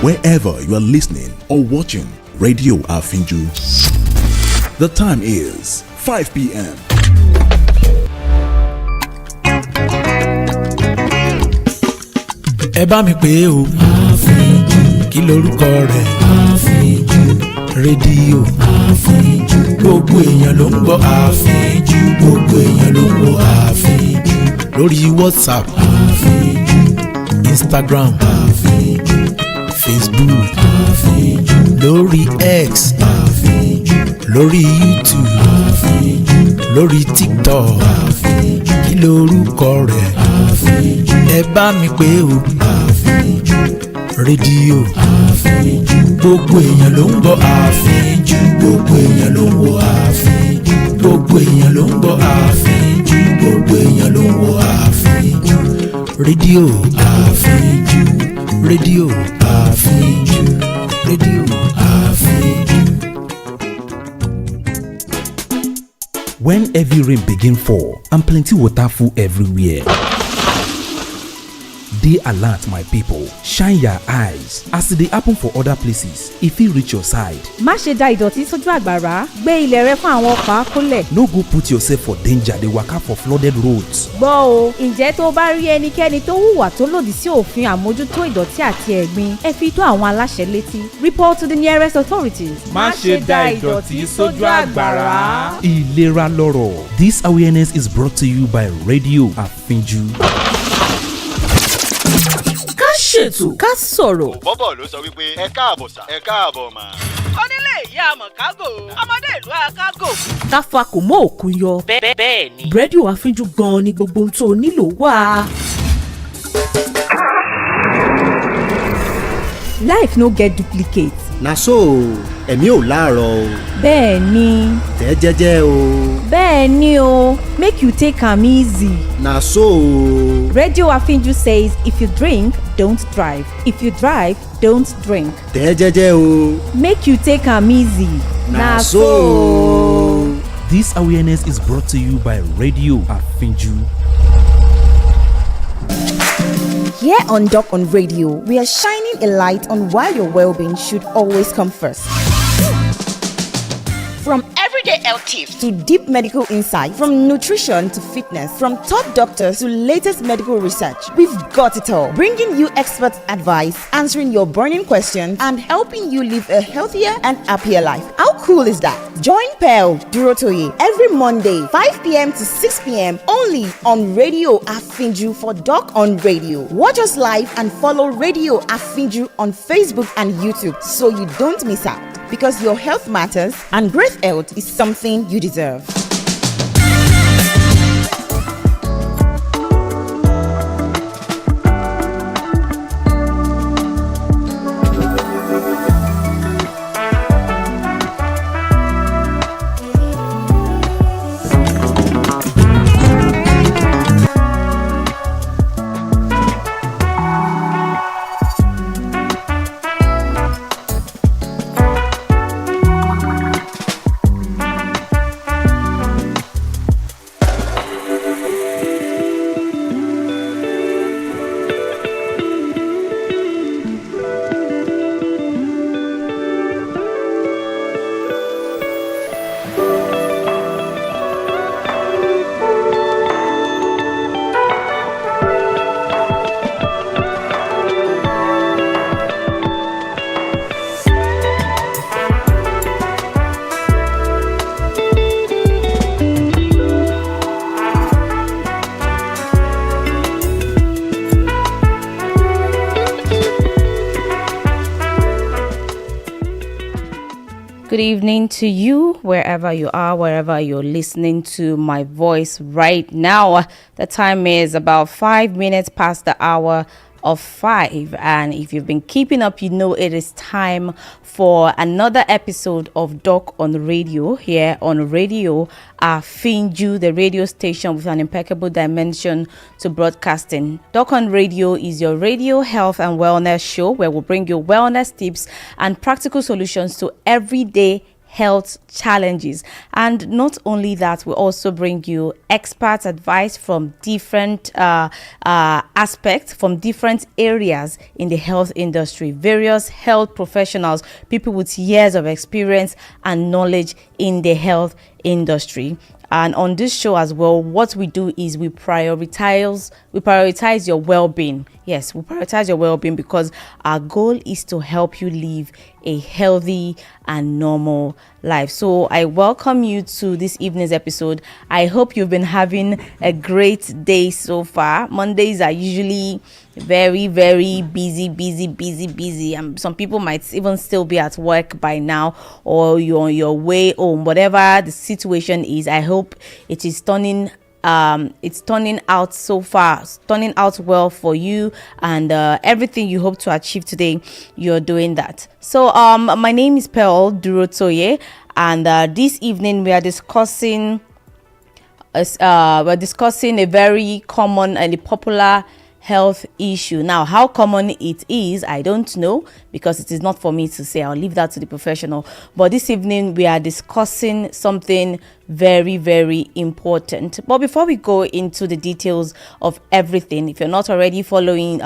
wherever you are listening or watching Radio Afinju. The time is 5 p.m. Ẹ bá mi pè o. Àfínjú. Kí lorúkọ rẹ̀? Àfínjú. Rédíò. Àfínjú. Gbogbo èèyàn ló ń gbọ́ àfínjú. Gbogbo èèyàn ló ń gbọ́ àfínjú. Lórí WhatsApp. Àfínjú. Instagram. Àfínjú. Facebook. Àfínjú. Lórí X. Àfínjú. Lórí YouTube. Àfínjú. Lórí TikTok. Àfínjú. Kí lorúkọ rẹ̀? Àfínjú. Ẹ bá mi pè o. Àfínjú. Rédíò. Àfínjú. Gbogbo èèyàn ló ń gbọ́ àfínjú. Gbogbo èèyàn ló ń gbọ́ àfínjú. Gbogbo èèyàn ló ń gbọ́ àfínjú. Gbogbo èèyàn ló ń gbọ́ àfínjú. Rédíò àfínjú. Rédíò àfínjú. Rédíò àfínjú. When heavy rain begin fall and plenty water full everywhere, dey alert my people, shine your eyes as e dey happen for other places e fit reach your side. Má ṣe da ìdọ̀tí sójú àgbàrá, gbé ilẹ̀ rẹ fún àwọn ọkọ̀ akólẹ̀. No go put yourself for danger dey waka for flooded roads. Gbọ́ o, ǹjẹ́ tó bá rí ẹnikẹ́ni tó hùwà tó lòdì sí òfin àmójútó ìdọ̀tí àti ẹ̀gbin, ẹ fi tó àwọn aláṣẹ létí. Report to the nearest authorities. Má ṣe da ìdọ̀tí sójú àgbàrá. Ìlera lọ́rọ̀. This awareness is brought to you by Radio Afinju. Ṣètò ká sọ̀rọ̀. Bọ́bọ̀ ló sọ wípé ẹ káàbọ̀ sà ẹ káàbọ̀ mà. Onílé ìyá Mọ̀kágò, ọmọdé ìlú Akágò. Ká fakò mọ́ òkun yọ. Bẹ́ẹ̀ ni. Rédíò Àfínjú gan-an ni gbogbo ohun tó nílò wà. Life no get duplicate. Na so ẹ̀mí ò láàárọ̀ o. Bẹ́ẹ̀ ni. Tẹ́ jẹ́jẹ́ o. Bẹ́ẹ̀ ni o. Make you take am easy. Na so o. Radio Afinju says if you drink, don't drive. If you drive, don't drink. Tẹ́ jẹ́jẹ́ o. Make you take am easy. Na so o. This awareness is brought to you by Radio Afinju. Here on Doc on Radio, we are shining a light on why your well-being should always come first. From everyday health tips to deep medical insight, from nutrition to fitness, from top doctors to latest medical research, we've got it all. Bringing you expert advice, answering your burning questions, and helping you live a healthier and happier life. How cool is that? Join Pearl Durotoye every Monday, 5 p.m. to 6 p.m. only on Radio Afinju for Doc on Radio. Watch us live and follow Radio Afinju on Facebook and YouTube so you don't miss out. Because your health matters and great health is something you deserve. Good evening to you, wherever you are, wherever you're listening to my voice right now. The time is about 5 minutes past the hour of 5, and if you've been keeping up, you know it is time for another episode of Doc on Radio here on Radio Afinju, the radio station with an impeccable dimension to broadcasting. Doc on Radio is your radio health and wellness show where we'll bring you wellness tips and practical solutions to everyday health challenges. And not only that, we also bring you expert advice from different aspects, from different areas in the health industry, various health professionals, people with years of experience and knowledge in the health industry. And on this show as well, what we do is we prioritize your well-being. Yes, we prioritize your well-being because our goal is to help you live a healthy and normal life. So I welcome you to this evening's episode. I hope you've been having a great day so far. Mondays are usually very, very busy. And some people might even still be at work by now, or you're on your way home. Whatever the situation is, I hope it is turning out so far, turning out well for you, and everything you hope to achieve today, you're doing that. So my name is Pearl Durotoye, and this evening we are discussing a very common and a popular health issue. Now, how common it is, I don't know, because it is not for me to say. I'll leave that to the professional. But this evening we are discussing something very, very important. But before we go into the details of everything, if you're not already following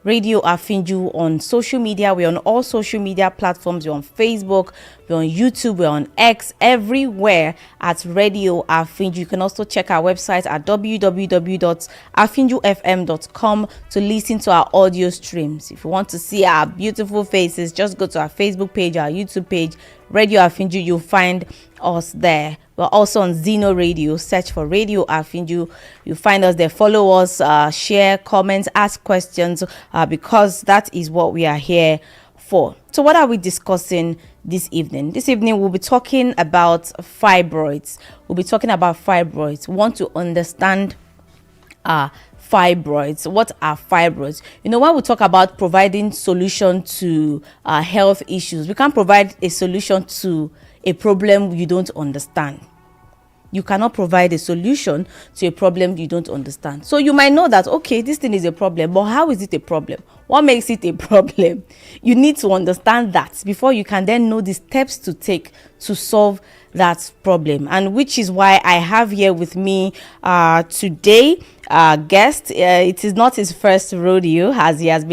Radio Afinju on social media, we're on all social media platforms. We're on Facebook, we're on YouTube, we're on X, everywhere at Radio Afinju. You can also check our website at www.afinjufm.com to listen to our audio streams. If you want to see our beautiful faces, just go to our Facebook page, our YouTube page, Radio Afinju. You'll find us there. We're also on Zeno Radio. Search for Radio Afinju. You find us there. Follow us, share, comment, ask questions, because that is what we are here for. So what are we discussing this evening? This evening we'll be talking about fibroids. We want to understand fibroids. What are fibroids? You know, when we talk about providing solution to health issues, we can't provide a solution to a problem you don't understand. You cannot provide a solution to a problem you don't understand. So you might know that, okay, this thing is a problem, but how is it a problem? What makes it a problem? You need to understand that before you can then know the steps to take to solve that problem. And which is why I have here with me today guest. It is not his first rodeo, as he has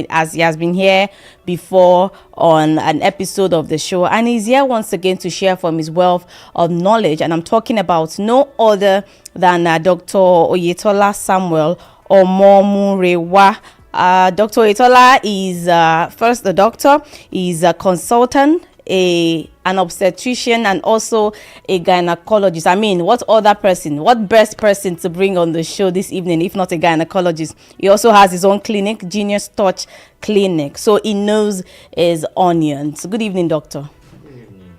been here before on an episode of the show, and he's here once again to share from his wealth of knowledge. And I'm talking about no other than Dr. Oyetola Samuel Omomurewa. Dr. Oyetola is first a doctor, he's a consultant, an obstetrician, and also a gynecologist. I mean, what best person to bring on the show this evening if not a gynecologist? He also has his own clinic, Genius Touch Clinic, so he knows his onions. Good evening, doctor. Good evening,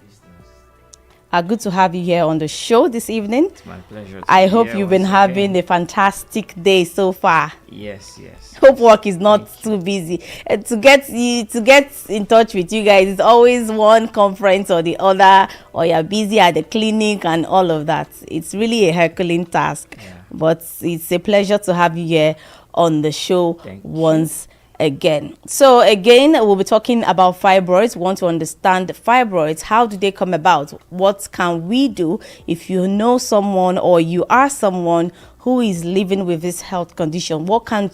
listeners. Good to have you here on the show this evening. It's my pleasure. I hope you've been having a fantastic day so far. Yes. Hope work is not too busy. To get in touch with you guys, it's always one conference or the other, or you're busy at the clinic and all of that. It's really a Herculean task, but it's a pleasure to have you here on the show once again. So again, we'll be talking about fibroids. We want to understand fibroids. How do they come about? What can we do if you know someone or you are someone who is living with this health condition? What can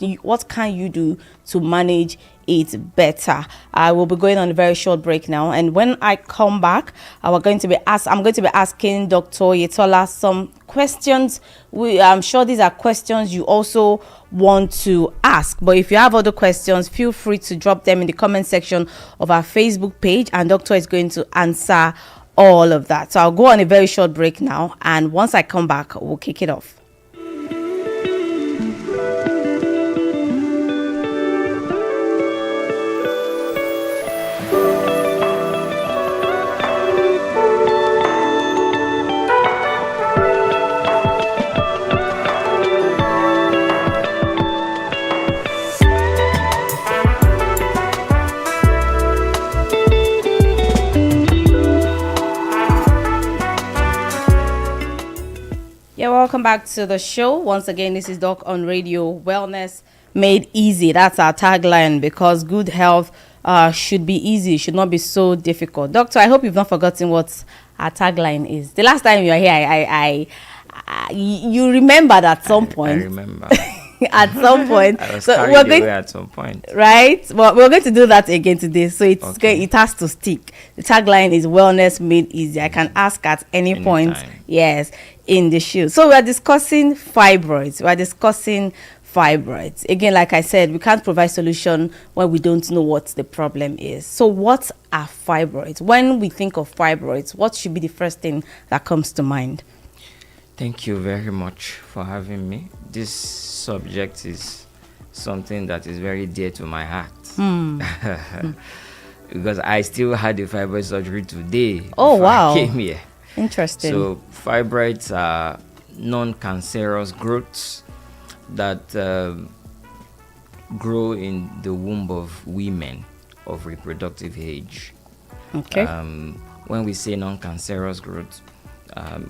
you do to manage it better? I will be going on a very short break now, and when I come back, I'm going to be asking Dr. Oyetola some questions. I'm sure these are questions you also want to ask, but if you have other questions, feel free to drop them in the comment section of our Facebook page, and Doctor is going to answer all of that. So I'll go on a very short break now, and once I come back, we'll kick it off. Welcome back to the show. Once again, this is Doc on Radio. Wellness made easy. That's our tagline, because good health should be easy, should not be so difficult. Doctor, I hope you've not forgotten what our tagline is. The last time you were here, you remembered at some point. I remember. At some point. I was So carried we're going away at some point. right. Well, we're going to do that again today. So it has to stick. The tagline is wellness made easy. I can ask at any point. Yes, in the show. So we're discussing fibroids. Again, like I said, we can't provide solution when we don't know what the problem is. So what are fibroids? When we think of fibroids, what should be the first thing that comes to mind? Thank you very much for having me. This subject is something that is very dear to my heart. Because I still had the fibroid surgery today. Oh, wow. I came here. Interesting. So fibroids are non-cancerous growths that grow in the womb of women of reproductive age. Okay. When we say non-cancerous growth,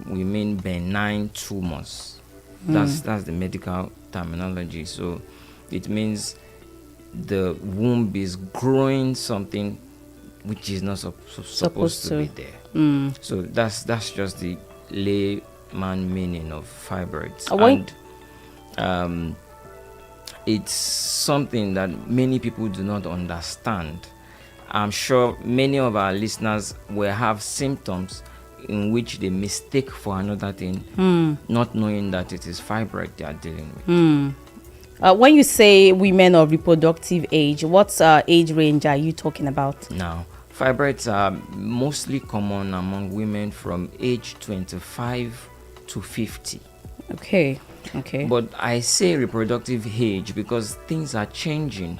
we mean benign tumors. That's the medical terminology. So it means the womb is growing something which is not supposed to be there. So that's just the layman meaning of fibroids. And it's something that many people do not understand. I'm sure many of our listeners will have symptoms in which they mistake for another thing, not knowing that it is fibroid they are dealing with. When you say women of reproductive age, what age range are you talking about? Now, fibroids are mostly common among women from age 25 to 50. Okay. But I say reproductive age because things are changing.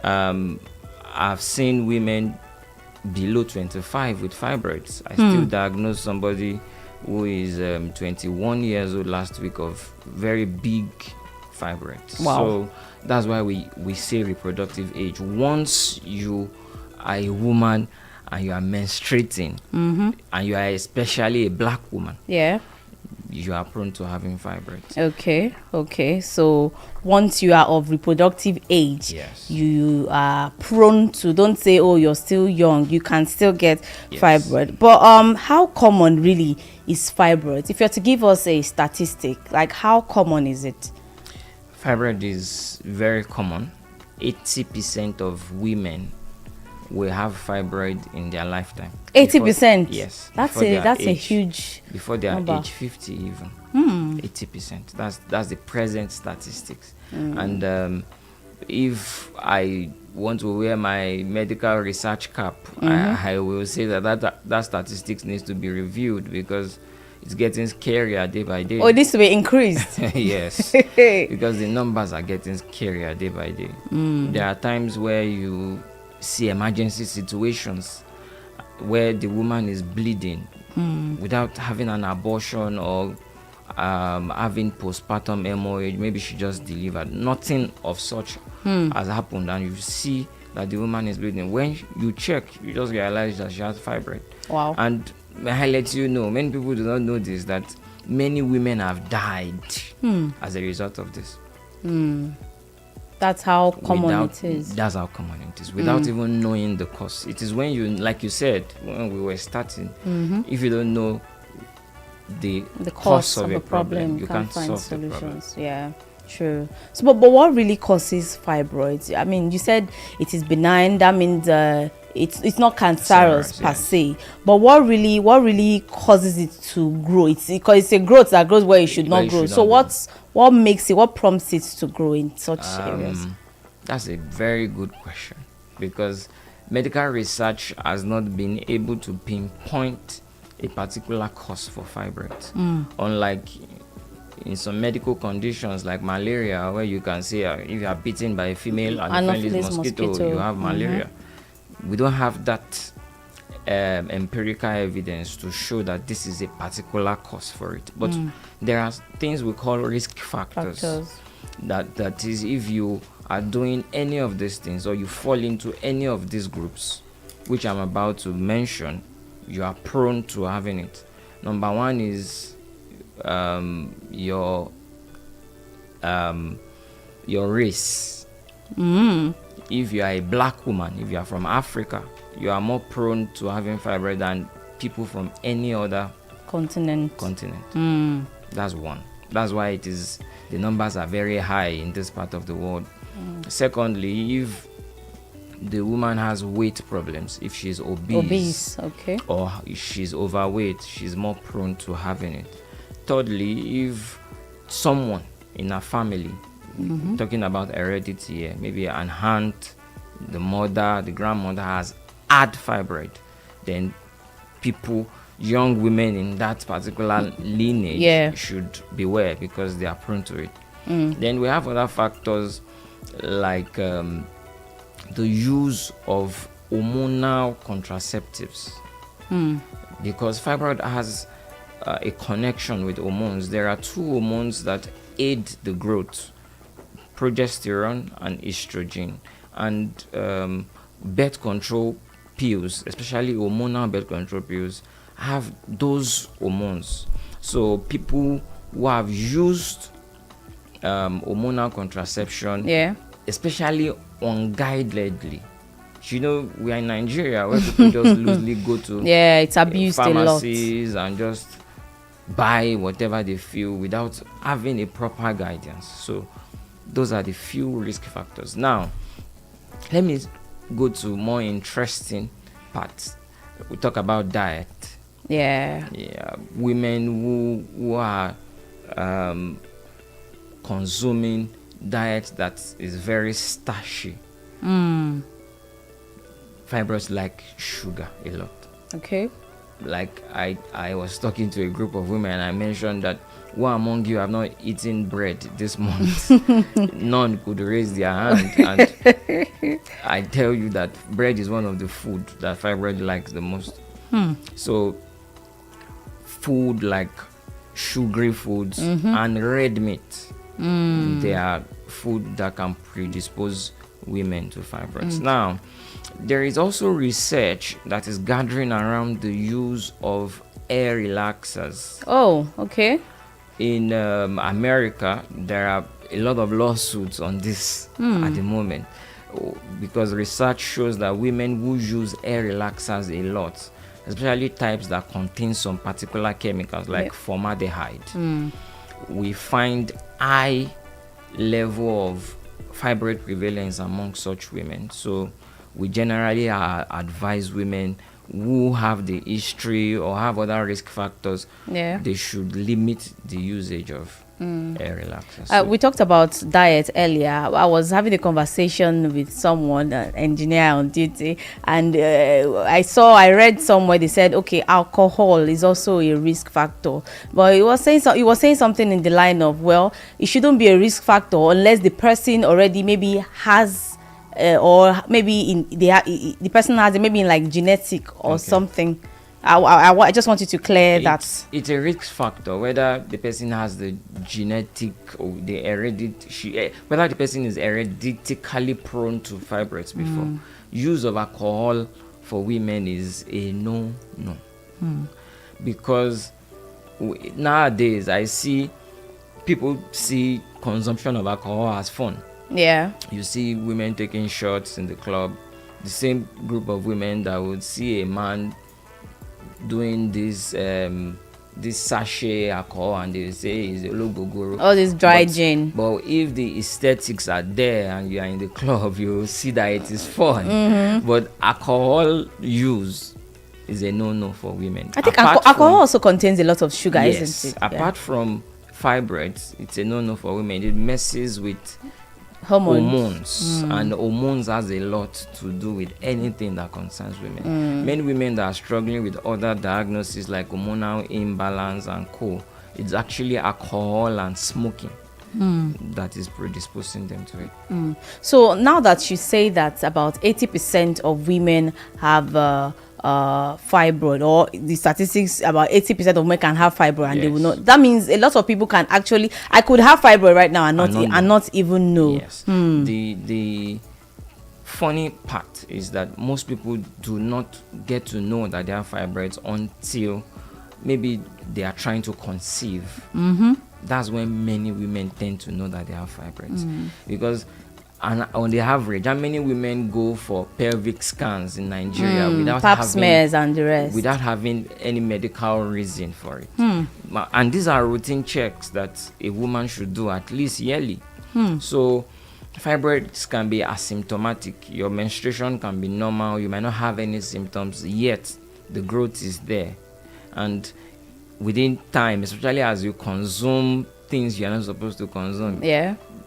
I've seen women below 25 with fibroids. I still diagnosed somebody who is 21 years old last week of very big fibroids. Wow. So that's why we say reproductive age. Once you are a woman and you are menstruating, and you are especially a black woman, you are prone to having fibroids. Okay. So once you are of reproductive age, Yes. you are prone to, don't say, oh, you're still young, you can still get fibroid. But how common really is fibroid? If you're to give us a statistic, like how common is it? Fibroid is very common. 80% of women will have fibroid in their lifetime. 80%? Yes. That's a huge before they are number. age 50 even. 80%. That's the present statistics. And if I want to wear my medical research cap, I will say that statistics needs to be reviewed because it's getting scarier day by day. Oh, it needs to be increased. Yes, because the numbers are getting scarier day by day. There are times where you see emergency situations where the woman is bleeding without having an abortion or having postpartum hemorrhage. Maybe she just delivered. Nothing of such has happened, and you see that the woman is bleeding. When you check, you just realize that she has fibroid. Wow. And I let you know, many people do not know this, that many women have died as a result of this. That's how common it is. That's how common it is, without even knowing the cause. It is when you, like you said, when we were starting, if you don't know the cause of a problem, you can't find solve solutions. Yeah, true. So, but what really causes fibroids? I mean, you said it is benign. That means it's not cancerous per se. But what really causes it to grow? It's because it's a growth that grows where it should not grow. So what makes it? What prompts it to grow in such areas? That's a very good question, because medical research has not been able to pinpoint a particular cause for fibroids. Unlike in some medical conditions like malaria, where you can say if you are bitten by a female Anopheles mosquito, you have malaria. We don't have that empirical evidence to show that this is a particular cause for it. But there are things we call risk factors. That is, if you are doing any of these things or you fall into any of these groups, which I'm about to mention, you are prone to having it. Number one is your race. if you are a black woman, if you are from Africa, you are more prone to having fibroid than people from any other continent. That's one. That's why the numbers are very high in this part of the world. Secondly, if the woman has weight problems, if she's obese, okay, or if she's overweight, she's more prone to having it. Thirdly, if someone in a family, talking about heredity here, maybe an aunt, the mother, the grandmother has had fibroid, then young women in that particular lineage should beware because they are prone to it. Then we have other factors like the use of hormonal contraceptives, because fibroid has a connection with hormones. There are two hormones that aid the growth: progesterone and estrogen. And birth control pills, especially hormonal birth control pills, have those hormones. So people who have used hormonal contraception, especially unguidedly, we are in Nigeria where people just loosely go to it's abused pharmacies a lot, and just buy whatever they feel without having a proper guidance. So those are the few risk factors. Now let me go to more interesting parts. We talk about diet. Women who are consuming diet that is very starchy. Fibroids like sugar a lot. Okay. Like I was talking to a group of women and I mentioned that who among you have not eaten bread this month? None could raise their hand. And I tell you that bread is one of the food that fibroid likes the most. So food like sugary foods and red meat, they are food that can predispose women to fibroids. Now, there is also research that is gathering around the use of hair relaxers. Oh, okay. In America, there are a lot of lawsuits on this at the moment, because research shows that women who use hair relaxers a lot, especially types that contain some particular chemicals like formaldehyde, we find high level of fibroid prevalence among such women. So we generally advise women who have the history or have other risk factors, they should limit the usage of hair relaxers. We talked about diet earlier. I was having a conversation with someone, an engineer on duty, and I read somewhere they said, okay, alcohol is also a risk factor. But he was saying something in the line of, well, it shouldn't be a risk factor unless the person already maybe has or maybe the person has it maybe in like genetic or something. I just wanted to clear that. It's a risk factor whether the person has the genetic or the whether the person is hereditarily prone to fibroids before. Use of alcohol for women is a no. Because nowadays I see people see consumption of alcohol as fun. You see women taking shots in the club, the same group of women that would see a man doing this sachet alcohol and they say he's a logogoro. All this dry gin. But if the aesthetics are there and you are in the club, you see that it is fun. But alcohol use is a no for women. I think alcohol also contains a lot of sugar, isn't it? Apart from fibroids, it's a no for women. It messes with hormones. And hormones has a lot to do with anything that concerns women. Many women that are struggling with other diagnoses like hormonal imbalance and it's actually alcohol and smoking that is predisposing them to it. So now that you say that about 80% of women have fibroid, or the statistics about 80% of women can have fibroid and they will not. That means a lot of people can actually. I could have fibroid right now and not even know. Yes. The funny part is that most people do not get to know that they have fibroids until maybe they are trying to conceive. That's when many women tend to know that they have fibroids, because And on the average, how many women go for pelvic scans in Nigeria pap smears and the rest without having any medical reason for it? And these are routine checks that a woman should do at least yearly. So fibroids can be asymptomatic. Your menstruation can be normal. You might not have any symptoms, yet the growth is there. And within time, especially as you consume things you're not supposed to consume,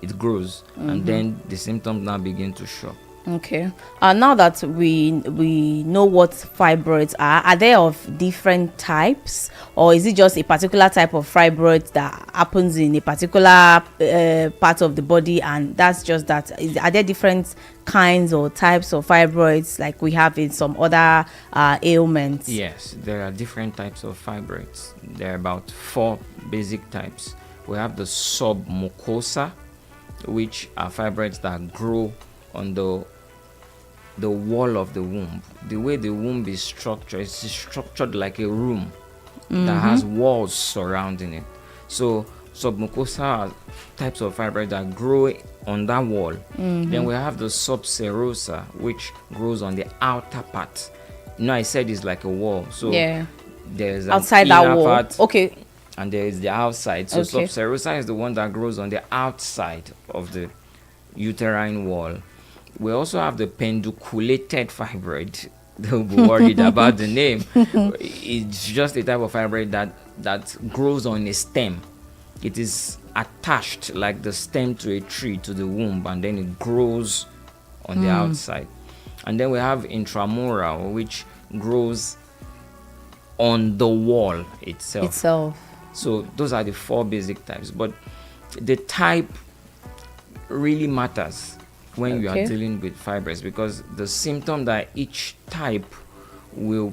it grows, and then the symptoms now begin to show. Okay. Now that we know what fibroids are they of different types, or is it just a particular type of fibroid that happens in a particular part of the body, and that's just that? Are there different kinds or types of fibroids like we have in some other ailments? Yes, there are different types of fibroids. There are about 4 basic types. We have the submucosa, which are fibroids that grow on the wall of the womb. The way the womb is structured, it's structured like a room that has walls surrounding it. So submucosa are types of fibroids that grow on that wall. Then we have the subserosa, which grows on the outer part. I said it's like a wall. So there's outside that wall part, okay, and there is the outside. So subserosa is the one that grows on the outside of the uterine wall. We also have the pedunculated fibroid. Don't be worried about the name. It's just a type of fibroid that grows on a stem. It is attached like the stem to a tree to the womb, and then it grows on the outside. And then we have intramural, which grows on the wall itself. So those are the 4 basic types. But the type really matters when you are dealing with fibroids, because the symptom that each type will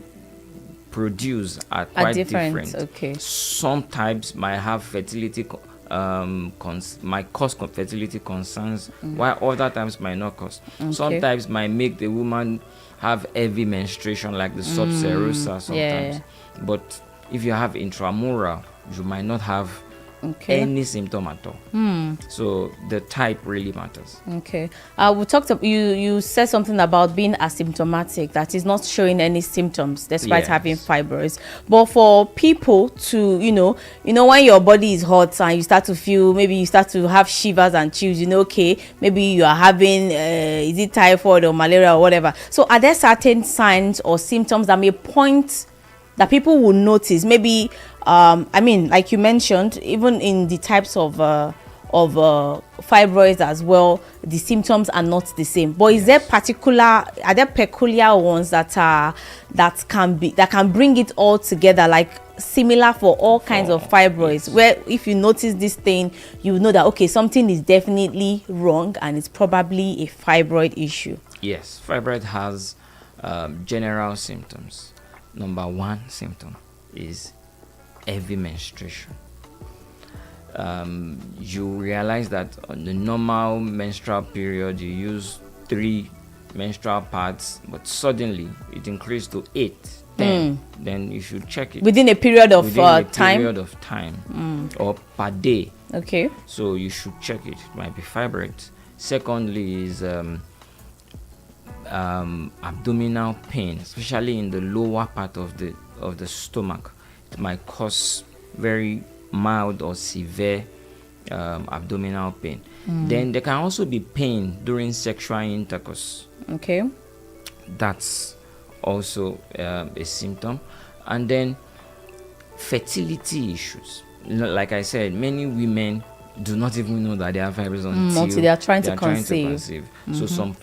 produce are quite different. Some types might have fertility might cause fertility concerns, while other times might not cause. Some types might make the woman have heavy menstruation, like the subserosa sometimes. But if you have intramural, you might not have any symptom at all. So the type really matters. We talked about, you said something about being asymptomatic, that is not showing any symptoms despite having fibroids. But for people to when your body is hot and you start to feel, maybe you start to have shivers and chills, maybe you are having is it typhoid or malaria or whatever. So are there certain signs or symptoms that may point that people will notice? Maybe like you mentioned, even in the types of fibroids as well, the symptoms are not the same. But are there peculiar ones that can bring it all together, like similar for all kinds of fibroids, where if you notice this thing, you know that something is definitely wrong and it's probably a fibroid issue? Yes, fibroid has general symptoms. Number 1 symptom is heavy menstruation. You realize that on the normal menstrual period you use 3 menstrual pads, but suddenly it increased to 8, 10. Then you should check it within a period of time or per day. So you should check it. It might be fibroid. Secondly is abdominal pain, especially in the lower part of the stomach. It might cause very mild or severe abdominal pain. Then there can also be pain during sexual intercourse. That's also a symptom. And then fertility issues. Like I said, many women do not even know that they have fibroids until they are trying to conceive. So some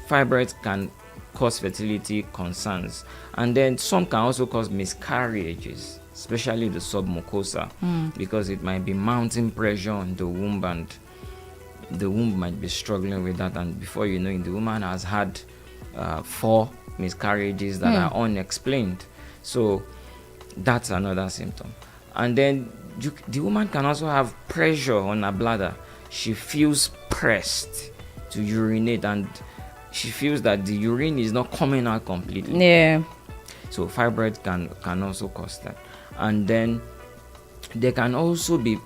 fibroids can cause fertility concerns, and then some can also cause miscarriages, especially the submucosa, because it might be mounting pressure on the womb, and the womb might be struggling with that, and before you know it, the woman has had 4 miscarriages that are unexplained. So that's another symptom. And then the woman can also have pressure on her bladder. She feels pressed to urinate, and she feels that the urine is not coming out completely. So fibroids can also cause that. And then there can also be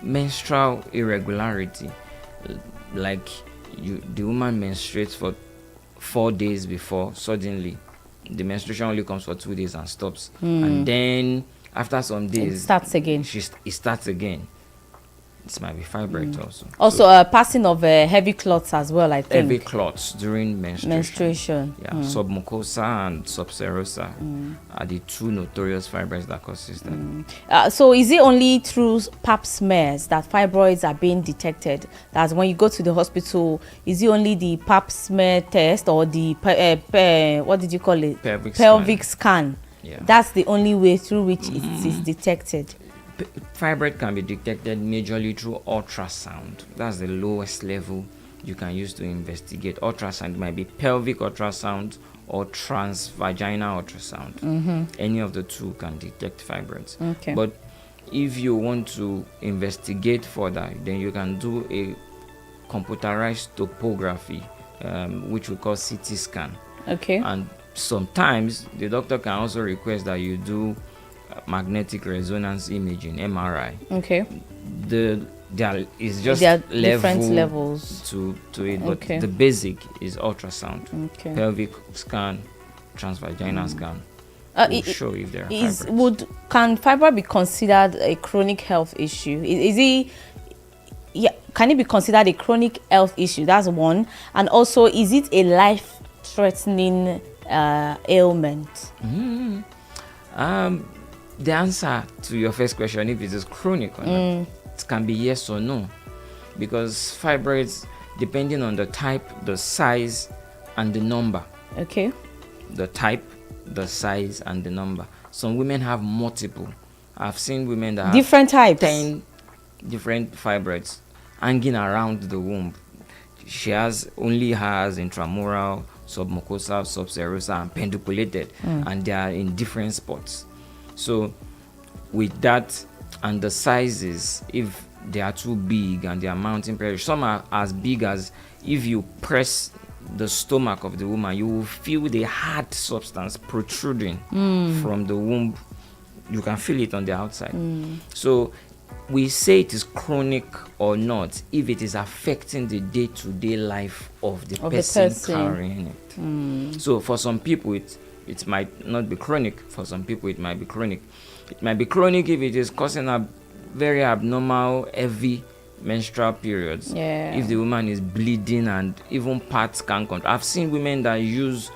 menstrual irregularity, like the woman menstruates for 4 days before, suddenly the menstruation only comes for 2 days and stops, and then after some days it starts again. It starts again. This might be fibroid also. Also, passing of heavy clots as well, I think. Heavy clots during menstruation. Yeah, submucosa and subserosa are the two notorious fibroids that causes that. So is it only through pap smears that fibroids are being detected? That's when you go to the hospital, is it only the pap smear test or the, what did you call it? Pelvic scan. Yeah. That's the only way through which it is detected. Fibroid can be detected majorly through ultrasound. That's the lowest level you can use to investigate. Ultrasound might be pelvic ultrasound or transvaginal ultrasound. Any of the two can detect fibroids. Okay. But if you want to investigate further, then you can do a computerized topography, which we call CT scan. Okay. And sometimes the doctor can also request that you do magnetic resonance imaging, MRI. Okay. There is just different levels to it, but okay. the basic is ultrasound, okay. pelvic scan, transvaginal scan. Will show if there are fibroids. Can fibroid be considered a chronic health issue? Can it be considered a chronic health issue? That's one. And also, is it a life-threatening ailment? The answer to your first question, if it is chronic or not, it can be yes or no, because fibroids, depending on the type, the size, and the number. Okay. The type, the size, and the number. Some women have multiple. I've seen women that have different types, 10 different fibroids hanging around the womb. She only has intramural, submucosal, subserosa, and pedunculated, and they are in different spots. So with that and the sizes, if they are too big and they are mounting pressure, some are as big as if you press the stomach of the woman, you will feel the hard substance protruding from the womb. You can feel it on the outside. So we say it is chronic or not if it is affecting the day-to-day life of the person carrying it. So for some people it might not be chronic. For some people it might be chronic. It might be chronic if it is causing a very abnormal, heavy menstrual periods. Yeah. If the woman is bleeding and even parts can't control. I've seen women that use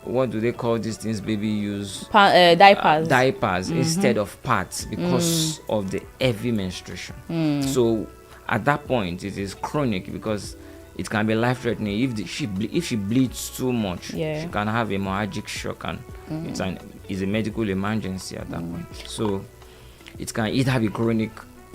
what do they call these things baby use? Diapers. Diapers instead of pads because of the heavy menstruation. So at that point it is chronic because it can be life-threatening. If she bleeds too much, she can have hemorrhagic shock, and it's a medical emergency at that point. So it can either be chronic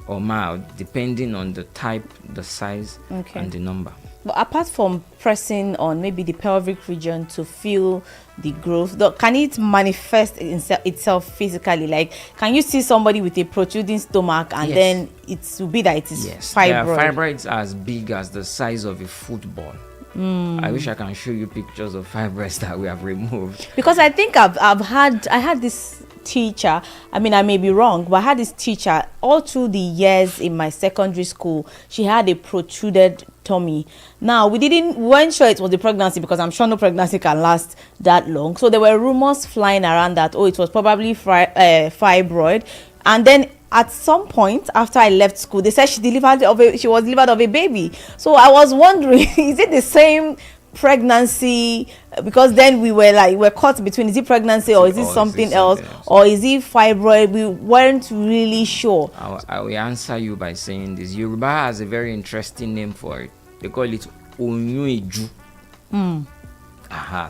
or mild, depending on the type, the size, and the number. But apart from pressing on maybe the pelvic region to feel the growth, can it manifest itself physically? Like, can you see somebody with a protruding stomach and then it will be that it is fibroid? There are fibroids as big as the size of a football. I wish I can show you pictures of fibroids that we have removed. Because I think I had this teacher, I mean, I may be wrong, but I had this teacher all through the years in my secondary school. She had a protruded tummy. Now we weren't sure it was the pregnancy, because I'm sure no pregnancy can last that long. So there were rumors flying around that it was probably fibroid. And then at some point after I left school, they said she was delivered of a baby. So I was wondering, is it the same pregnancy? Because then we're caught between, is it pregnancy or is it something else, or is it fibroid? We weren't really sure. I will answer you by saying this. Yoruba has a very interesting name for it. They call it Onyueju.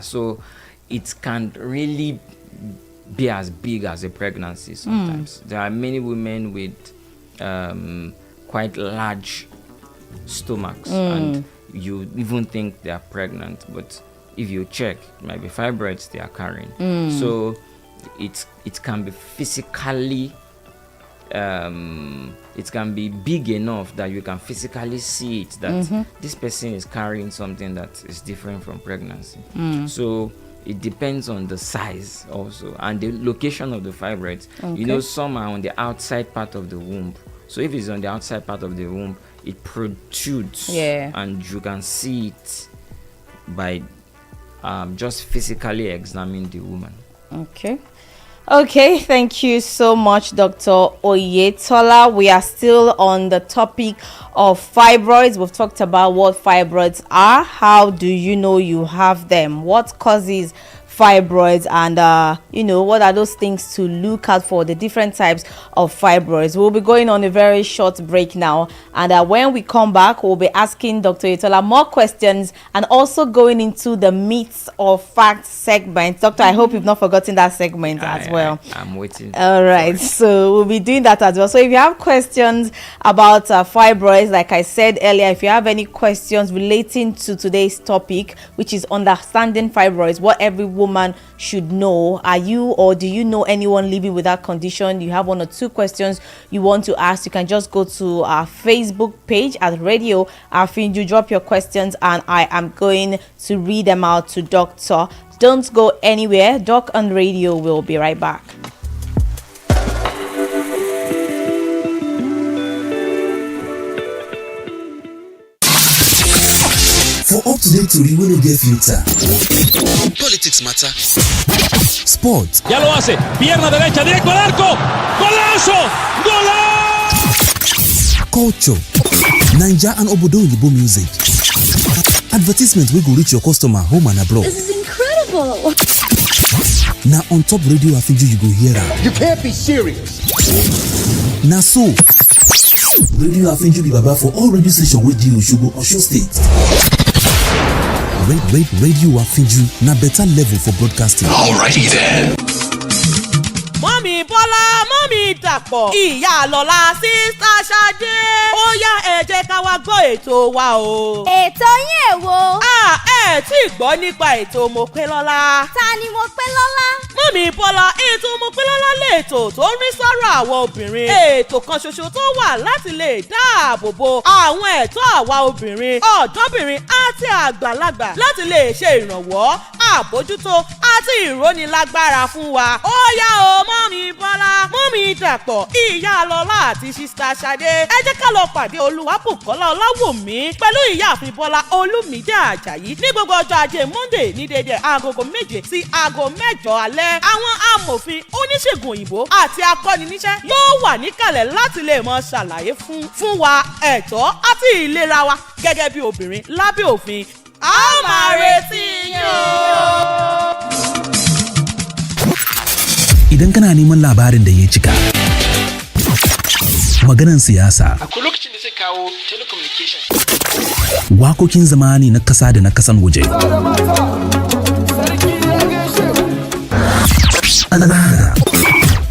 So it can really be as big as a pregnancy sometimes. There are many women with quite large stomachs and you even think they are pregnant, but if you check, it might be fibroids they are carrying. So it can be physically it can be big enough that you can physically see it, that this person is carrying something that is different from pregnancy. So it depends on the size also and the location of the fibroids. You know, some are on the outside part of the womb. So if it's on the outside part of the womb, it protrudes, and you can see it by just physically examining the woman. Okay, thank you so much, Dr. Oyetola. We are still on the topic of fibroids. We've talked about what fibroids are. How do you know you have them? What causes fibroids, and what are those things to look out for, the different types of fibroids? We'll be going on a very short break now, and when we come back, we'll be asking Dr. Oyetola more questions and also going into the myths or facts segment. Doctor, I hope you've not forgotten that segment as well. I'm waiting. All right, so we'll be doing that as well. So if you have questions about fibroids, like I said earlier, if you have any questions relating to today's topic, which is understanding fibroids, what every woman should know, are you or do you know anyone living with that condition? You have 1 or 2 questions you want to ask, you can just go to our Facebook page at Radio Afinju, drop your questions, and I am going to read them out to Doctor. Don't go anywhere. Doc on Radio will be right back. For up-to-date tori wey no get filter. Politics matter. Sports. Ya lo hace. Pierna derecha, directo al arco. ¡Golazo! ¡Golazo! Culture. Naija and Obodo Oyibo music. Advertisement wey go reach your customer home and abroad. This is incredible. Na on top Radio Afinju you go hear am. You can't be serious. Na so. Radio Afinju be baba for all radio stations wey dey Osogbo, Osun State. Radio Afinju na better level for broadcasting. Alrighty then. Mọ́mí Bọ́lá, mọ́mí Dàpọ̀, ìyá Lọ́lá, sísá Ṣadé. Ó yá ẹ jẹ́ ká wá gbọ́ ètò wa o. Ètò yín èwo? Ẹ tí gbọ́ nípa ètò Mopélọ́lá. Ta ni Mopélọ́lá? Mọ́mí Bọ́lá, ètò Mopélọ́lá lètò tó ń rí sọ́rọ̀ àwọn obìnrin. Ètò kan ṣoṣo tó wà láti lè dáàbò bo àwọn ẹ̀tọ́ àwa obìnrin, ọ̀dọ́bìnrin àti àgbàlagbà láti lè ṣe ìrànwọ́, àbójútó àti ìrónilágbára fún wa. Ó yá o, mọ́mí Bọ́lá, mọ́mí Dàpọ̀, ìyá Lọ́lá àti sísá Ṣadé. Ẹ jẹ́ ká lọ pàdé Olúwabùkọ́lá Ọláwùmí pẹ̀lú ìyáàfin Bọ́lá Olúmídé Àjàyí ní gbogbo ọjọ́ Ajé Monday ní dédé agogo 7 sí aago 8 alẹ́. Àwọn amòfin, oníṣègùn òyìnbó àti akọ́niníṣẹ́ yóò wà níkàlẹ̀ láti lè mọ ṣàlàyé fún wa ẹ̀tọ́ àti ìlera wa gẹ́gẹ́ bí obìnrin lábẹ́ òfin. A ó máa retí yín o. Idan kana neman labarin da ya cika, maganan siyasa, Akwai lokacin da zai kawo telecommunication. wakokin zamani na kasa da na kasan waje.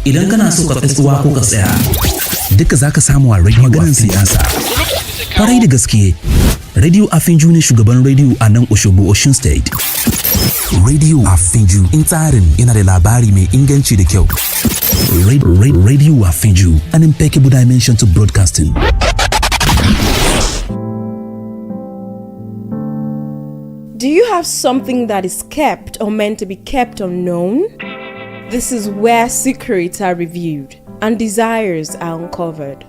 Idan kana so ka tsaye ko ka tsaya, duka zaka samu a maganan siyasa. Kwarai da gaske, Radio Afinju ne shugaban radio a nan Osogbo, Osun State. Radio Afinju in tsarin yana da labari mai inganci da kyau. Radio Afinju, an impeccable dimension to broadcasting. Do you have something that is kept or meant to be kept unknown? This is where secrets are reviewed and desires are uncovered.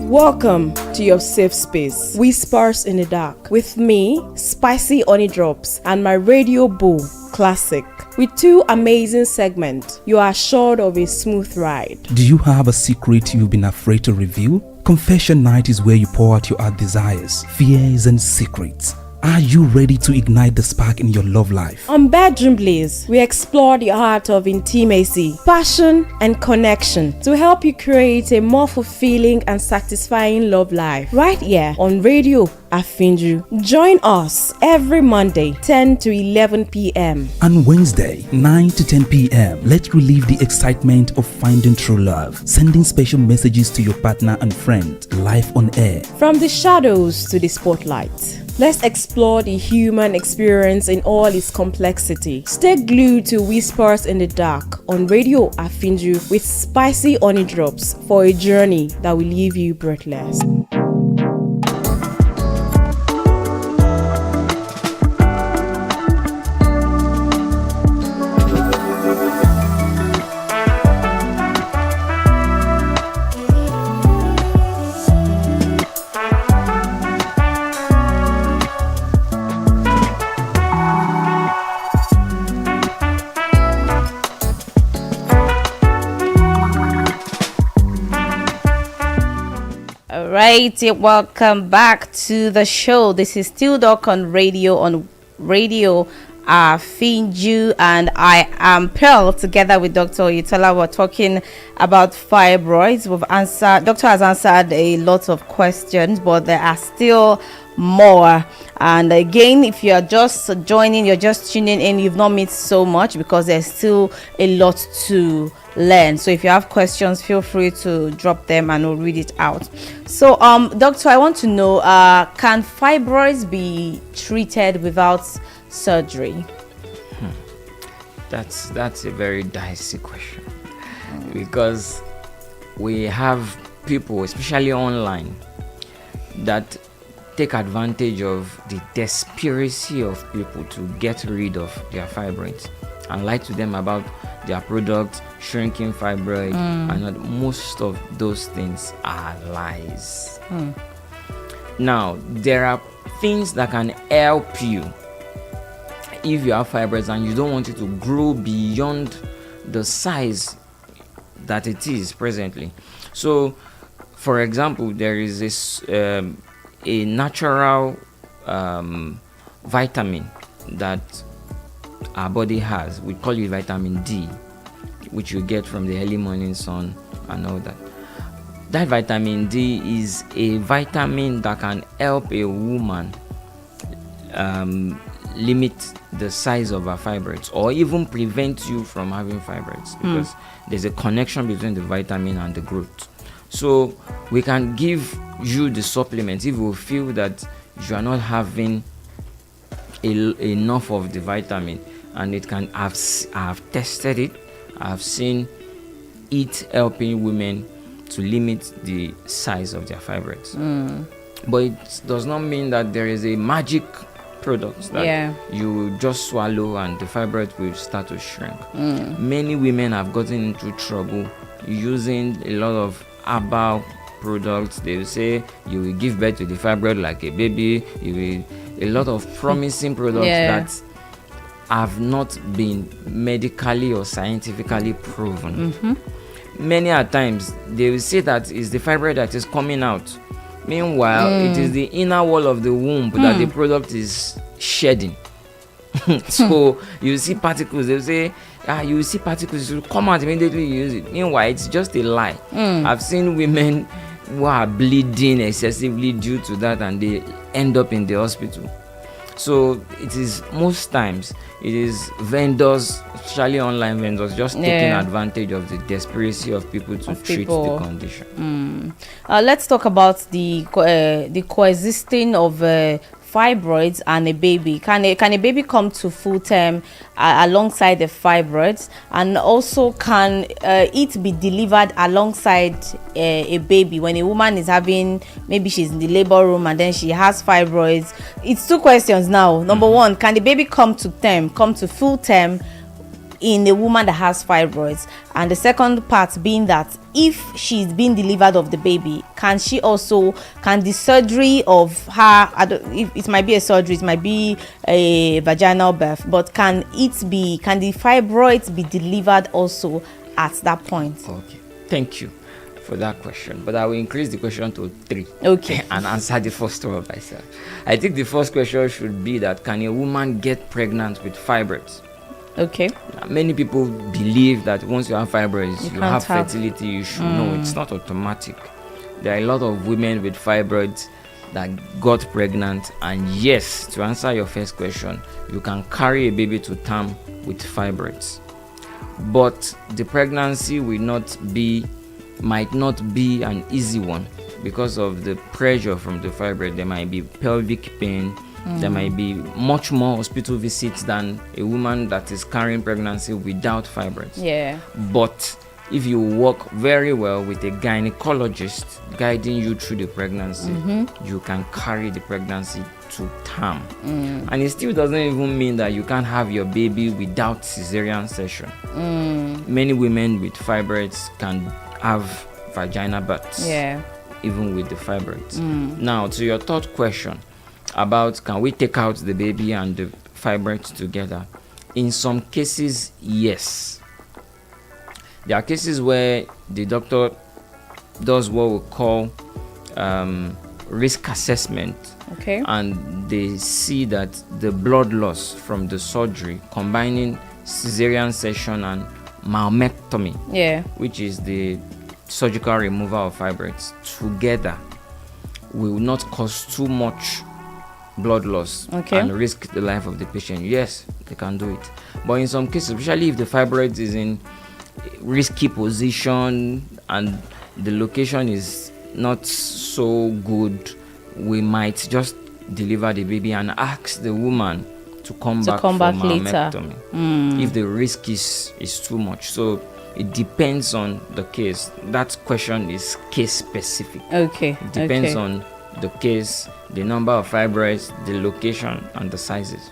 Welcome to your safe space, Whispers in the Dark, with me, Spicy Honey Drops, and my radio boo, Classic. With 2 amazing segments, you are assured of a smooth ride. Do you have a secret you've been afraid to reveal? Confession Night is where you pour out your heart desires, fears, and secrets. Are you ready to ignite the spark in your love life? On Bedroom Blaze, we explore the art of intimacy, passion, and connection to help you create a more fulfilling and satisfying love life. Right here on Radio Afinju. Join us every Monday, 10 to 11 p.m. On Wednesday, 9 to 10 p.m., let's relive the excitement of finding true love, sending special messages to your partner and friend, live on air. From the shadows to the spotlight, let's explore the human experience in all its complexity. Stay glued to Whispers in the Dark on Radio Afinju with Spicy Honey Drops for a journey that will leave you breathless. right, welcome back to the show. This is still Doc on Radio Finju, and I am Pearl. Together with Dr. Oyetola, we're talking about fibroids. Doctor has answered a lot of questions, but there are still more. And again, if you're just joining, you're just tuning in, you've not missed so much, because there's still a lot to learn. So if you have questions, feel free to drop them and we'll read it out. So doctor, I want to know, can fibroids be treated without surgery? That's a very dicey question, because we have people, especially online, that take advantage of the desperacy of people to get rid of their fibroids and lie to them about their product, shrinking fibroid, and that most of those things are lies. Now, there are things that can help you if you have fibroids and you don't want it to grow beyond the size that it is presently. So, for example, there is this a natural vitamin that our body has. We call it vitamin D, which you get from the early morning sun and all that. That vitamin D is a vitamin that can help a woman limit the size of her fibroids, or even prevent you from having fibroids, because there's a connection between the vitamin and the growth. So we can give you the supplements if we feel that you are not having enough of the vitamin, and it can. I've tested it. I've seen it helping women to limit the size of their fibroids. But it does not mean that there is a magic product that you just swallow and the fibroid will start to shrink. Many women have gotten into trouble using a lot of herbal products. They will say you will give birth to the fibroid like a baby. You will, a lot of promising products that have not been medically or scientifically proven. Many a times they will say that it's the fibroid that is coming out. Meanwhile, it is the inner wall of the womb that the product is shedding. So you see particles. They will say, you will see particles, you come out immediately, you use it. Meanwhile, it's just a lie. I've seen women who are bleeding excessively due to that, and they end up in the hospital. So it is, most times it is vendors, especially online vendors, just taking advantage of the desperacy of people to treat the condition. Let's talk about the coexisting of fibroids and a baby. Can a baby come to full term alongside the fibroids, and also can it be delivered alongside a baby when a woman is having, maybe she's in the labor room and then she has fibroids? It's two questions now. Number one, can the baby come to full term in a woman that has fibroids? And the second part being that if she's being delivered of the baby, can the surgery of her, it might be a surgery, it might be a vaginal birth, but can the fibroids be delivered also at that point? Okay, thank you for that question, but I will increase the question to 3 and answer the first one myself. I think the first question should be that, can a woman get pregnant with fibroids? Okay. Many people believe that once you have fibroids, you have fertility. You should know it's not automatic. There are a lot of women with fibroids that got pregnant, and yes, to answer your first question, you can carry a baby to term with fibroids, but the pregnancy might not be an easy one because of the pressure from the fibroid. There might be pelvic pain. There might be much more hospital visits than a woman that is carrying pregnancy without fibroids. But if you work very well with a gynecologist guiding you through the pregnancy, you can carry the pregnancy to term. And it still doesn't even mean that you can't have your baby without cesarean section. Many women with fibroids can have vaginal births, even with the fibroids. Now, to your third question about can we take out the baby and the fibroids together, in some cases, yes. There are cases where the doctor does what we call risk assessment. Okay. And they see that the blood loss from the surgery, combining cesarean section and mammectomy, which is the surgical removal of fibroids, together will not cause too much blood loss and risk the life of the patient. Yes, they can do it. But in some cases, especially if the fibroid is in risky position and the location is not so good, we might just deliver the baby and ask the woman to come back for mammectomy if the risk is too much. So it depends on the case. That question is case specific. It depends on the case, the number of fibroids, the location, and the sizes.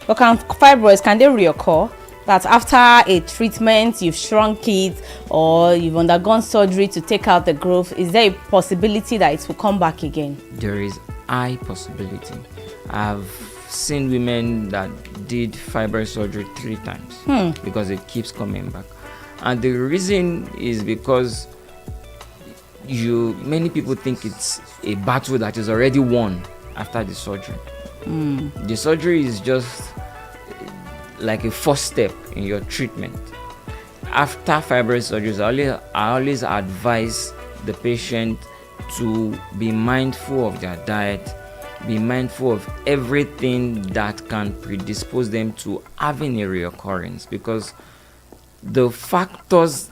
But fibroids, can they reoccur? That after a treatment, you've shrunk it or you've undergone surgery to take out the growth, is there a possibility that it will come back again? There is high possibility. I've seen women that did fibroid surgery 3 times because it keeps coming back. And the reason is because many people think it's a battle that is already won after the surgery. The surgery is just like a first step in your treatment. After fibroid surgeries, I always advise the patient to be mindful of their diet, be mindful of everything that can predispose them to having a reoccurrence, because the factors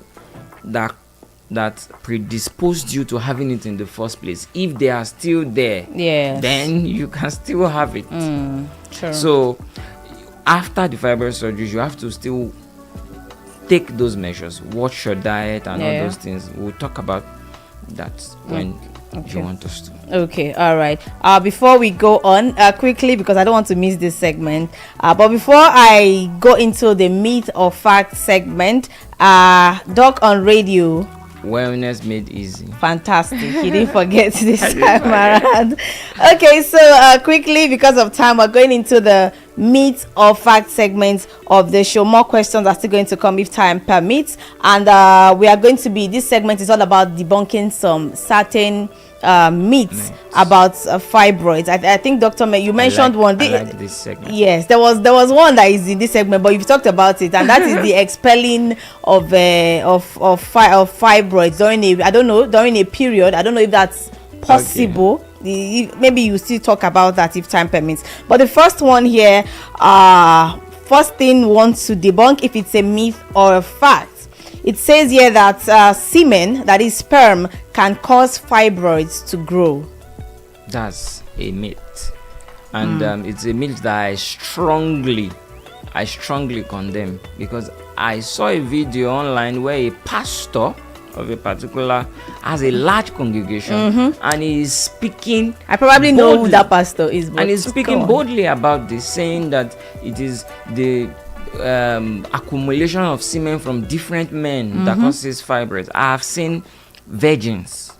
that predisposed you to having it in the first place, if they are still there, then you can still have it. True. So after the fibroid surgeries, you have to still take those measures, watch your diet and all those things. We'll talk about that when you want us to. Okay, all right. Before we go on, quickly, because I don't want to miss this segment, but before I go into the myth or fact segment, Doc on radio, wellness made easy. Fantastic. You didn't forget this time around. Okay, so quickly, because of time, we're going into the myth or fact segments of the show. More questions are still going to come if time permits, and we are going to be, this segment is all about debunking some certain myths about fibroids. I think Dr. May, you mentioned one. I like this segment. Yes, there was one that is in this segment, but you've talked about it, and that is the expelling of fibroids during a period. I don't know if that's possible. Maybe you still talk about that if time permits. But the first one here, first thing wants to debunk if it's a myth or a fact. It says here that semen, that is sperm, can cause fibroids to grow. That's a myth, and it's a myth that I strongly condemn, because I saw a video online where a pastor of a particular has a large congregation and he's speaking. I probably know who that pastor is, and he's speaking boldly about this, saying that it is the accumulation of semen from different men that causes fibroids. I have seen virgins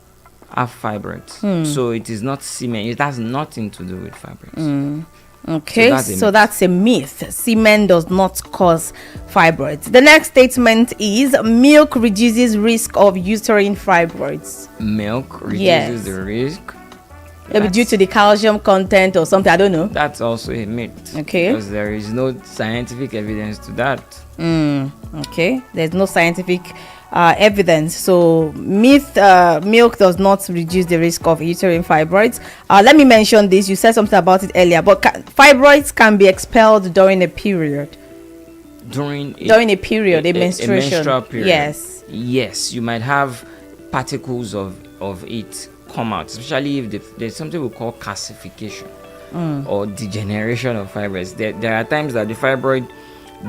have fibroids, so it is not semen. It has nothing to do with fibroids. Okay, so that's a myth. Semen does not cause fibroids. The next statement is milk reduces risk of uterine fibroids. Milk reduces the risk? Maybe due to the calcium content or something, I don't know. That's also a myth. Okay. Because there is no scientific evidence to that. Okay, there's no scientific evidence. So myth, milk does not reduce the risk of uterine fibroids. Let me mention this. You said something about it earlier, but fibroids can be expelled during a period. During a period, a menstruation. A menstrual period. Yes, you might have particles of it come out, especially if there's something we call calcification or degeneration of fibroids. There are times that the fibroid,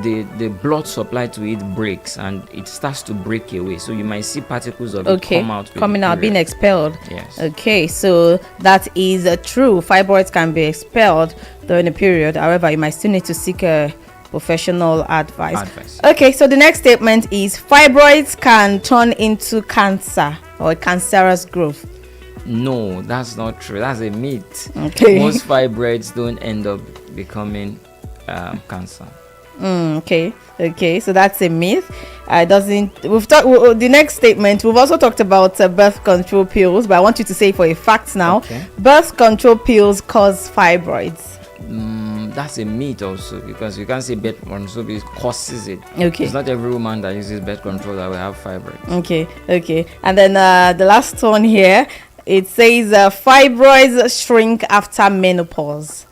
the blood supply to it breaks and it starts to break away, so you might see particles of it coming out being expelled. Yes. Okay, so that is true. Fibroids can be expelled during a period. However, you might still need to seek a professional advice. Okay, so the next statement is fibroids can turn into cancer or cancerous growth. No, that's not true. That's a myth. Okay. Most fibroids don't end up becoming cancer. Okay, so that's a myth. Doesn't we've talked the next statement, we've also talked about birth control pills, but I want you to say for a fact now. Birth control pills cause fibroids. That's a myth also, because you can't say birth control pills causes it. It's not every woman that uses birth control that will have fibroids. Okay, and then the last one here, it says fibroids shrink after menopause.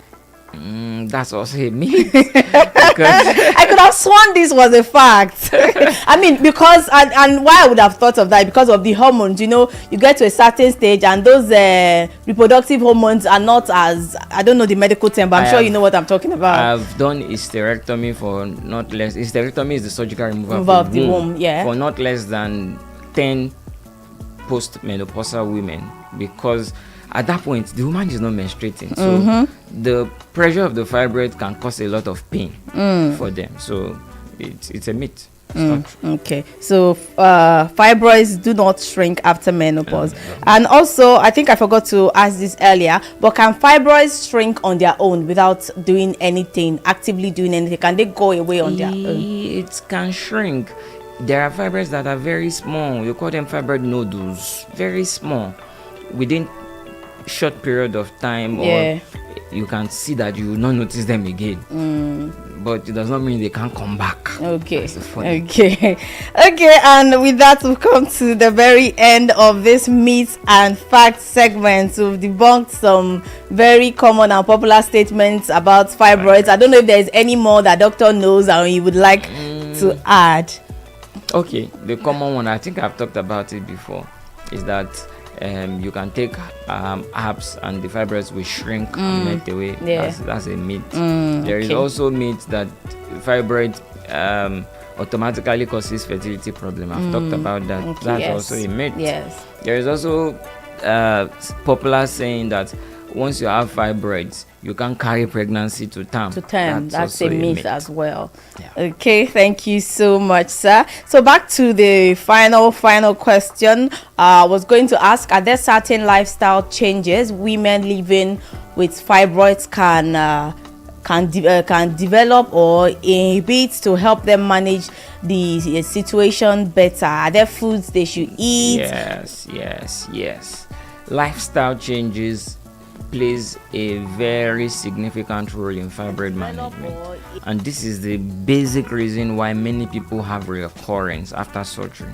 That's also a myth. I could have sworn this was a fact. I mean, because and why I would have thought of that, because of the hormones. You know, you get to a certain stage and those reproductive hormones are not as, I don't know the medical term, but I'm sure you know what I'm talking about. I've done hysterectomy for not less. Hysterectomy is the surgical removal of the womb. For not less than 10 post-menopausal women, because at that point the woman is not menstruating, so the pressure of the fibroid can cause a lot of pain for them. So it's a myth. Okay, so fibroids do not shrink after menopause. And also, I think I forgot to ask this earlier, but can fibroids shrink on their own without doing anything, actively doing anything? Can they go away on their own? It can shrink. There are fibroids that are very small. You call them fibroid nodules, very small. Within short period of time, or you can see that you will not notice them again, but it does not mean they can't come back. Okay, and with that we've come to the very end of this myths and facts segment. We've debunked some very common and popular statements about fibroids. I don't know if there's any more that doctor knows and you would like to add. Okay, the common one, I think I've talked about it before, is that you can take herbs and the fibroids will shrink and melt away. That's a myth. There is also myth that fibroid automatically causes fertility problem. I've talked about that. That's also a myth. There is also popular saying that once you have fibroids, you can carry pregnancy to term. That's a myth as well. Okay, thank you so much, sir. So back to the final question. I was going to ask, are there certain lifestyle changes women living with fibroids can develop or inhibit to help them manage the situation better? Are there foods they should eat? Yes. Lifestyle changes plays a very significant role in fibroid management, and this is the basic reason why many people have recurrence after surgery.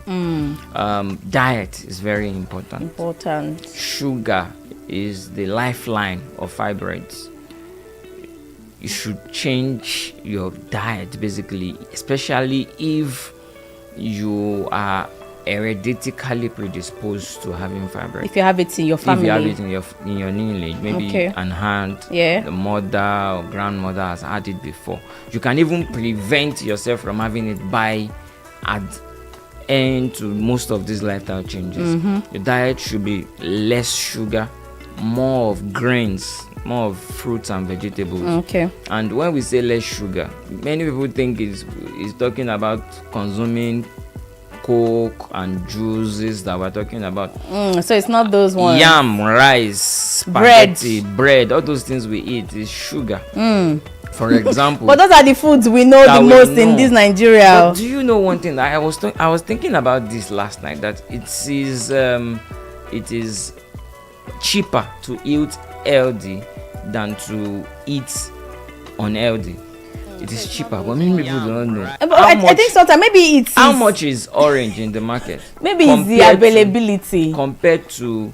Diet is very important. Sugar is the lifeline of fibroids. You should change your diet basically, especially if you are hereditally predisposed to having fibroids. If you have it in your family, if you have it in your lineage, maybe an aunt, the mother or grandmother has had it before, you can even prevent yourself from having it by adhering to most of these lifestyle changes. Your diet should be less sugar, more of grains, more of fruits and vegetables. And when we say less sugar, many people think it's talking about consuming Coke and juices that we're talking about. So it's not those ones. Yam, rice, spaghetti, bread, all those things we eat is sugar. For example. But those are the foods we know the most in this Nigeria. But do you know one thing that I was thinking about this last night, that it is cheaper to eat healthy than to eat unhealthy. It is cheaper, but many people don't know. I think sometimes maybe it's how much is orange in the market. Maybe it's the availability compared to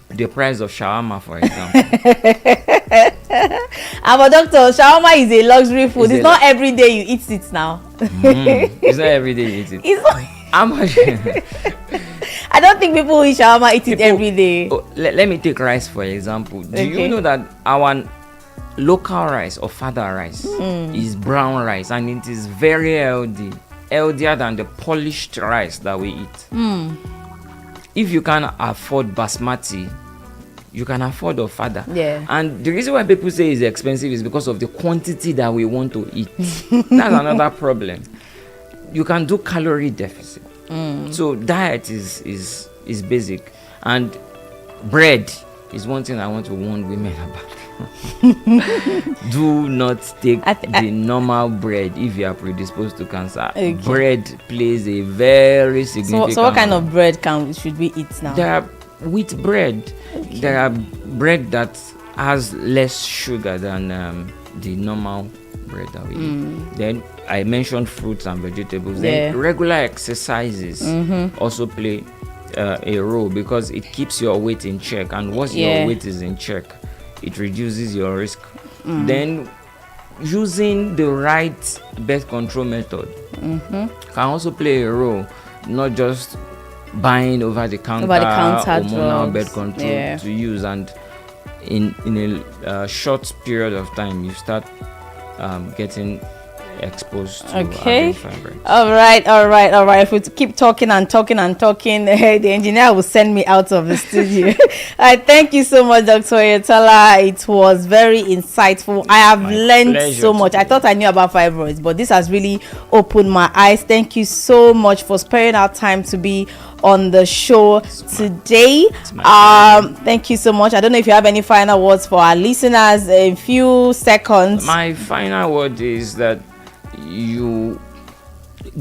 the price of shawarma, for example. But doctor, shawarma is a luxury food. It's not every day you eat it now. It's not every day you eat it. It's not. How much? I don't think people who eat shawarma eat it every day. Let me take rice for example. Do you know that our local rice or fada rice is brown rice, and it is very healthier than the polished rice that we eat? If you can afford basmati, you can afford ofada. And the reason why people say it's expensive is because of the quantity that we want to eat. That's another problem. You can do calorie deficit. So diet is basic, and bread is one thing I want to warn women about. Do not take the normal bread if you are predisposed to cancer. Okay. Bread plays a very significant. So what kind of bread should we eat now? There are wheat bread. Okay. There are bread that has less sugar than the normal bread that we eat. Then I mentioned fruits and vegetables. Then regular exercises also play a role, because it keeps your weight in check, and once your weight is in check, it reduces your risk. Then using the right birth control method can also play a role, not just buying over the counter hormonal birth control to use, and in a short period of time you start getting exposed to fibroids. All right. If we keep talking and talking, the engineer will send me out of the studio. I thank you so much, Dr. Oyetola. It was very insightful. I have learned so much. I thought I knew about fibroids, but this has really opened my eyes. Thank you so much for sparing our time to be on the show today. Thank you so much. I don't know if you have any final words for our listeners. A few seconds. My final word is that you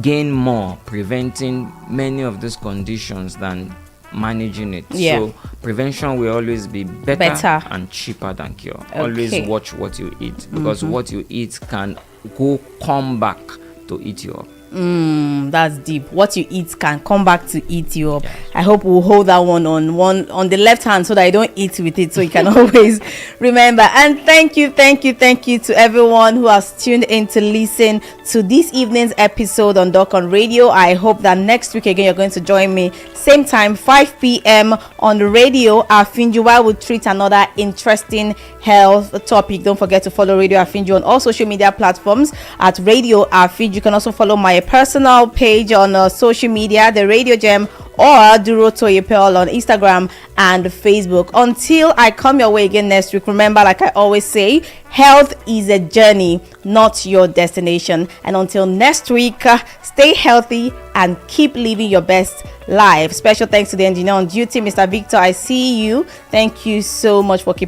gain more preventing many of these conditions than managing it. So prevention will always be better and cheaper than cure. Always watch what you eat, because what you eat can come back to eat you up. That's deep. What you eat can come back to eat you up. I hope we'll hold that one on the left hand so that I don't eat with it, so you can always remember. And thank you to everyone who has tuned in to listen to this evening's episode on Doc on Radio. I hope that next week again you're going to join me same time, 5 p.m. on the radio Afinju, where we'll treat another interesting health topic. Don't forget to follow Radio Afinju on all social media platforms at Radio Afinju. You can also follow my personal page on social media, the Radio Gem, or Durotoye Pearl on Instagram and Facebook. Until I come your way again next week, remember, like I always say, health is a journey, not your destination. And until next week, stay healthy and keep living your best life. Special thanks to the engineer on duty, Mr. Victor. I see you. Thank you so much for keeping